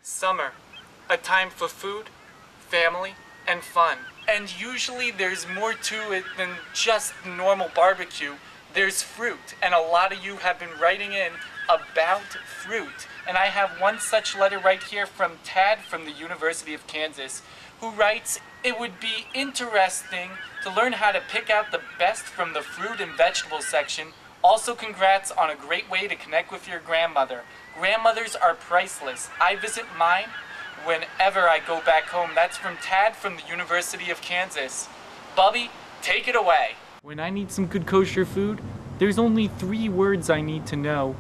Summer, a time for food, family, and fun. And usually there's more to it than just normal barbecue. There's fruit, and a lot of you have been writing in about fruit. And I have one such letter right here from Tad from the University of Kansas, who writes, "It would be interesting to learn how to pick out the best from the fruit and vegetable section. Also, congrats on a great way to connect with your grandmother. Grandmothers are priceless. I visit mine whenever I go back home." That's from Tad from the University of Kansas. Bubby, take it away. When I need some good kosher food, there's only 3 words I need to know.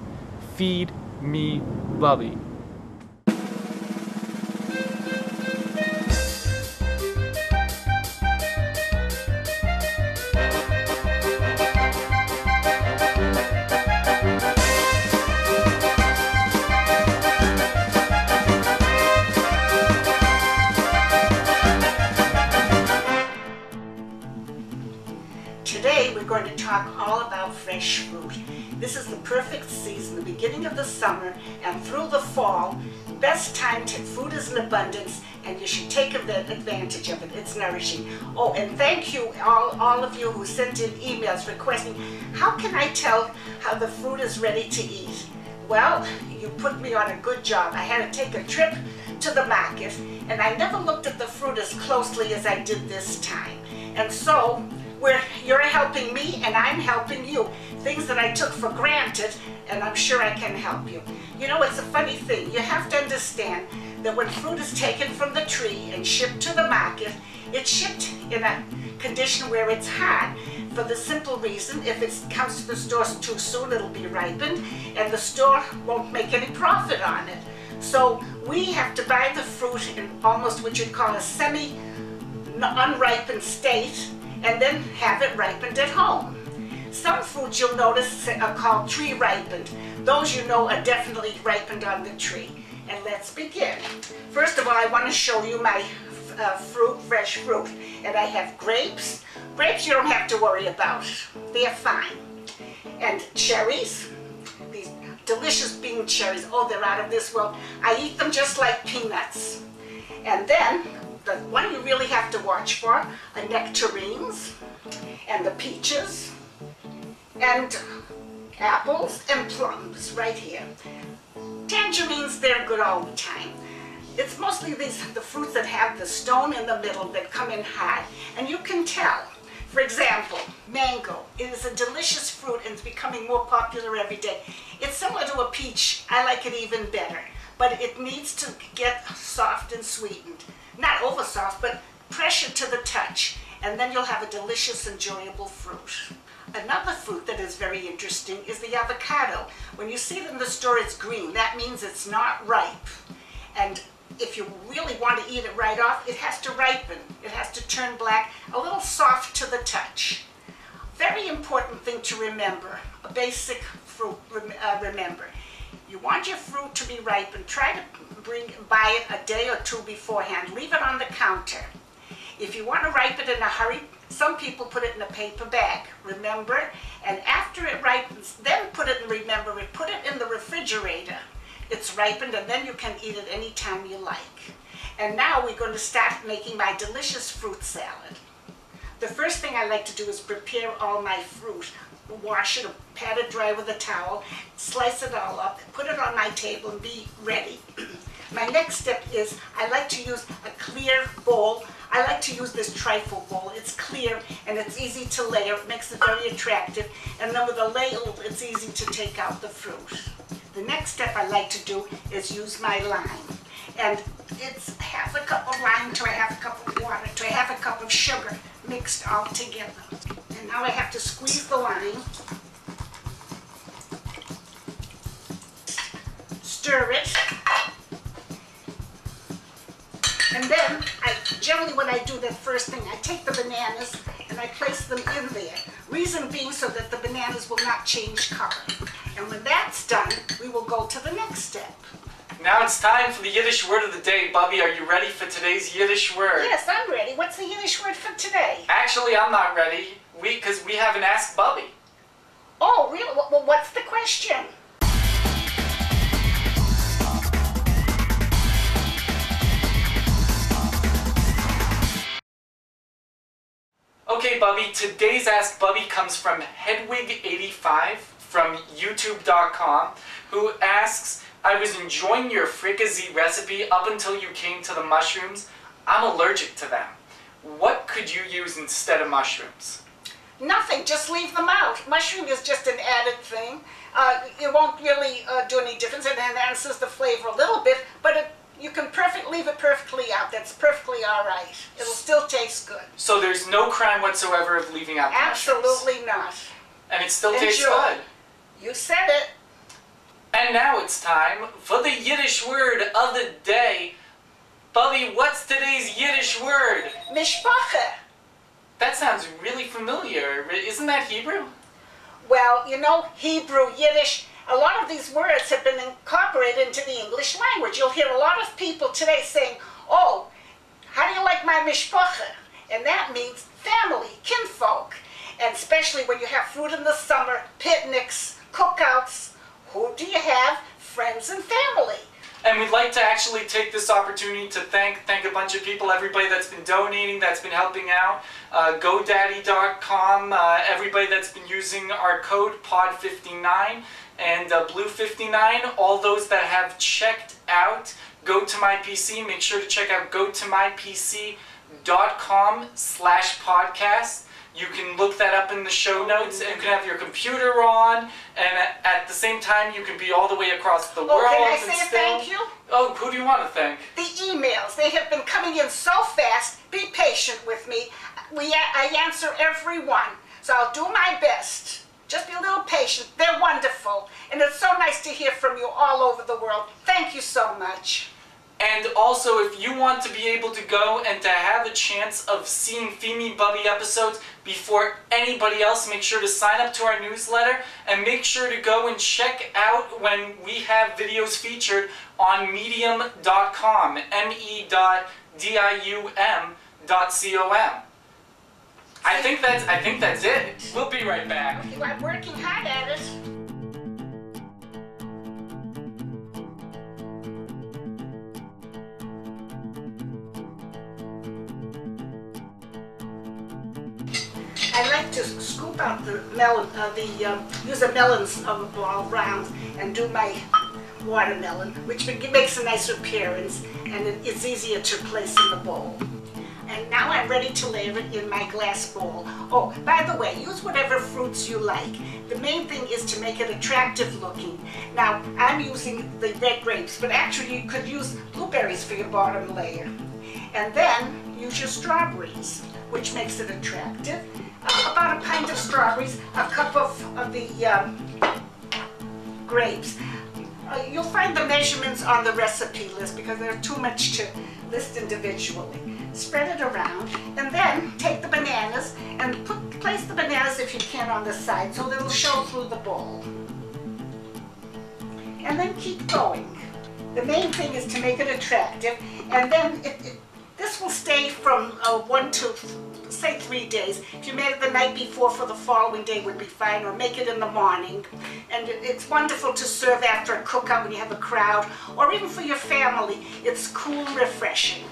Feed me, Bubby. Today we're going to talk all about fresh fruit. This is the perfect season, the beginning of the summer and through the fall. Best time to food is in abundance and you should take advantage of it. It's nourishing. Oh, and thank you all of you who sent in emails requesting, how can I tell how the fruit is ready to eat? Well, you put me on a good job. I had to take a trip to the market and I never looked at the fruit as closely as I did this time. And so you're helping me and I'm helping you. Things that I took for granted, and I'm sure I can help you. You know, it's a funny thing. You have to understand that when fruit is taken from the tree and shipped to the market, it's shipped in a condition where it's hard. For the simple reason, if it comes to the store too soon, it'll be ripened, and the store won't make any profit on it. So we have to buy the fruit in almost what you'd call a semi-unripened state, and then have it ripened at home. Some fruits you'll notice are called tree ripened. Those you know are definitely ripened on the tree. And let's begin. First of all, I want to show you my fresh fruit. And I have grapes. Grapes you don't have to worry about. They're fine. And cherries. These delicious bean cherries. Oh, they're out of this world. I eat them just like peanuts. And then the one you really have to watch for are nectarines and the peaches and apples and plums right here. Tangerines, they're good all the time. It's mostly the fruits that have the stone in the middle that come in hard, and you can tell. For example, mango. It is a delicious fruit and it's becoming more popular every day. It's similar to a peach. I like it even better, but it needs to get soft and sweetened. Not over soft, but pressure to the touch, and then you'll have a delicious, enjoyable fruit. Another fruit that is very interesting is the avocado. When you see it in the store, it's green. That means it's not ripe. And if you really want to eat it right off, it has to ripen. It has to turn black, a little soft to the touch. Very important thing to remember, a basic fruit, remember. You want your fruit to be ripened. Try to buy it a day or 2 beforehand. Leave it on the counter. If you want to ripen it in a hurry, some people put it in a paper bag, remember? And after it ripens, then put it in the refrigerator. It's ripened and then you can eat it anytime you like. And now we're going to start making my delicious fruit salad. The first thing I like to do is prepare all my fruit. Wash it, pat it dry with a towel, slice it all up, put it on my table and be ready. My next step is I like to use a clear bowl. I like to use this trifle bowl. It's clear and it's easy to layer. It makes it very attractive. And then with a ladle, it's easy to take out the fruit. The next step I like to do is use my lime. And it's half a cup of lime to a half a cup of water to a half a cup of sugar mixed all together. And now I have to squeeze the lime. Stir it. And then, generally when I do that first thing, I take the bananas and I place them in there. Reason being so that the bananas will not change color. And when that's done, we will go to the next step. Now it's time for the Yiddish word of the day. Bubby, are you ready for today's Yiddish word? Yes, I'm ready. What's the Yiddish word for today? Actually, I'm not ready. Because we haven't asked Bubby. Oh, really? Well, what's the question? Okay, Bubby, today's Ask Bubby comes from Hedwig85 from YouTube.com, who asks, I was enjoying your fricassee recipe up until you came to the mushrooms. I'm allergic to them. What could you use instead of mushrooms? Nothing, just leave them out. Mushroom is just an added thing. It won't really do any difference. It enhances the flavor a little bit, but you can leave it perfectly out. That's perfectly all right. It'll still taste good. So there's no crime whatsoever of leaving out the mushrooms? Absolutely not. And it still tastes good? You said it. And now it's time for the Yiddish word of the day. Bubby, what's today's Yiddish word? Mishpacha. That sounds really familiar. Isn't that Hebrew? Well, you know, Hebrew, Yiddish, a lot of these words have been incorporated into the English language. You'll hear a lot of people today saying, oh, how do you like my mishpacha? And that means family, kinfolk. And especially when you have fruit in the summer, picnics, cookouts, who do you have? Friends and family. And we'd like to actually take this opportunity to thank a bunch of people, everybody that's been donating, that's been helping out, GoDaddy.com, everybody that's been using our code POD59 and Blue59, all those that have checked out Go To My PC, make sure to check out gotomypc.com/podcast. You can look that up in the show notes, and you can have your computer on, and at the same time you can be all the way across the world. Can I say a thank you? Oh, who do you want to thank? The emails, they have been coming in so fast. Be patient with me. I answer every one, so I'll do my best. Just be a little patient. They're wonderful, and it's so nice to hear from you all over the world. Thank you so much. And also, if you want to be able to go and to have a chance of seeing Feed Me Bubby episodes before anybody else, make sure to sign up to our newsletter and make sure to go and check out when we have videos featured on medium.com, me.dium.com. I think that's it. We'll be right back. Okay, I'm working hard at it. I like to scoop out the melon, use a melon's ball round and do my watermelon, which makes a nice appearance, and it's easier to place in the bowl. And now I'm ready to layer it in my glass bowl. Oh, by the way, use whatever fruits you like. The main thing is to make it attractive looking. Now, I'm using the red grapes, but actually you could use blueberries for your bottom layer. And then use your strawberries, which makes it attractive. About a pint of strawberries, a cup of the grapes. You'll find the measurements on the recipe list because they're too much to list individually. Spread it around, and then take the bananas and place the bananas, if you can, on the side so they'll show through the bowl. And then keep going. The main thing is to make it attractive, and then this will stay from 1 to say 3 days. If you made it the night before, for the following day would be fine, or make it in the morning. And it's wonderful to serve after a cookout when you have a crowd, or even for your family. It's cool and refreshing.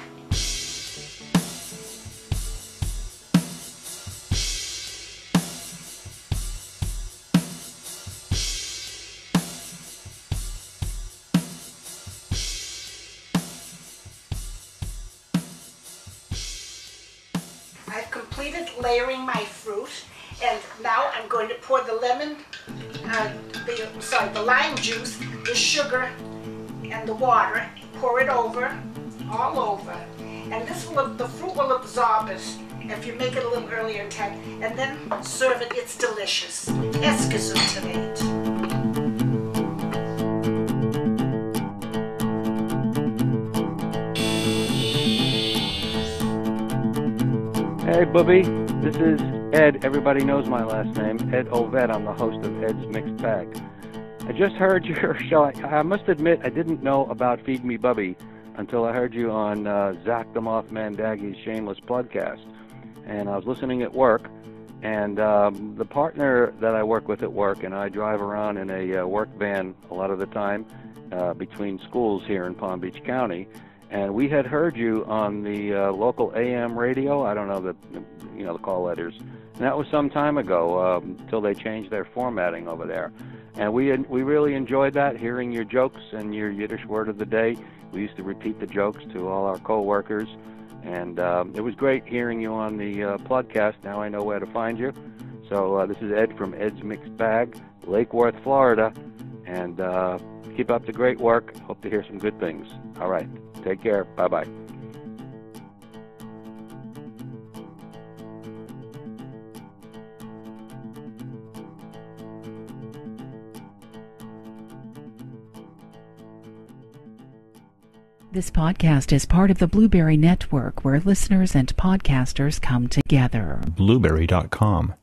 I've completed layering my fruit, and now I'm going to pour the the lime juice, the sugar, and the water. Pour it over, all over, and the fruit will absorb it if you make it a little earlier in time, and then serve it. It's delicious. Es gesundheit. Hey, Bubby, this is Ed. Everybody knows my last name, Ed Oved. I'm the host of Ed's Mixed Bag. I just heard your show. I must admit, I didn't know about Feed Me Bubby until I heard you on Zach the Mothman Daggy's Shameless podcast. And I was listening at work, and the partner that I work with at work and I drive around in a work van a lot of the time between schools here in Palm Beach County. And we had heard you on the local AM radio. I don't know the call letters. And that was some time ago, until they changed their formatting over there. And we really enjoyed that, hearing your jokes and your Yiddish word of the day. We used to repeat the jokes to all our co-workers. And it was great hearing you on the podcast. Now I know where to find you. So this is Ed from Ed's Mixed Bag, Lake Worth, Florida. And keep up the great work. Hope to hear some good things. All right. Take care. Bye-bye. This podcast is part of the Blueberry Network, where listeners and podcasters come together. Blueberry.com